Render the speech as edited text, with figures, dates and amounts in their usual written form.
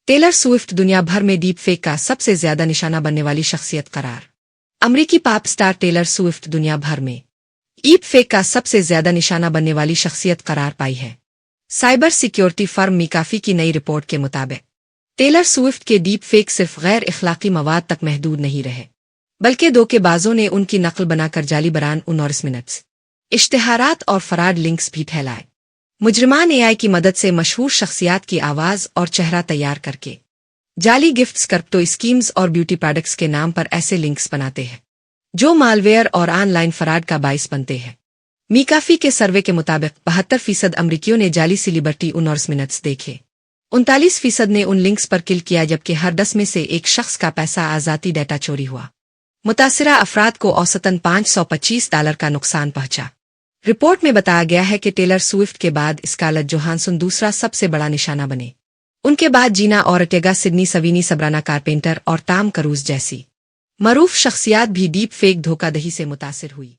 Taylor Swift दुनिया भर में डीप फेक का सबसे ज्यादा निशाना बनने वाली शख्सियत करार। अमरीकी पॉप स्टार टेलर स्विफ्ट दुनिया भर में डीप फेक का सबसे ज्यादा निशाना बनने वाली शख्सियत करार पाई है। साइबर सिक्योरिटी फर्म मिकाफी की नई रिपोर्ट के मुताबिक टेलर स्विफ्ट के डीप फेक सिर्फ गैर इखलाकी मवाद तक महदूद नहीं रहे, बल्कि धोखेबाजों ने उनकी नकल बनाकर जाली बयान 19 मिनट्स, इश्तिहारात और फराड लिंक्स भी फैलाए। मुजरिमान एआई की मदद से मशहूर शख्सियात की आवाज और चेहरा तैयार करके जाली गिफ्ट्स, क्रिप्टो स्कीम्स और ब्यूटी प्रोडक्ट्स के नाम पर ऐसे लिंक्स बनाते हैं जो मालवेयर और ऑनलाइन फराड का बाइस बनते हैं। मिकाफी के सर्वे के मुताबिक 72% अमरीकियों ने जाली सेलिब्रिटी 19 मिनट्स देखे, 39% ने उन लिंक्स पर क्लिक किया, जबकि हर 10 में से एक शख्स का पैसा आजाती डेटा चोरी हुआ। मुतासिरा अफराद को औसतन $525 का नुकसान पहुंचा। रिपोर्ट में बताया गया है कि टेलर स्विफ्ट के बाद स्कारलेट जोहानसन दूसरा सबसे बड़ा निशाना बने। उनके बाद जीना ऑर्टेगा, सिडनी सवीनी, सबराना कारपेंटर और टॉम क्रूज जैसी मरूफ शख्सियात भी डीप फेक धोखाधड़ी से मुतासिर हुई।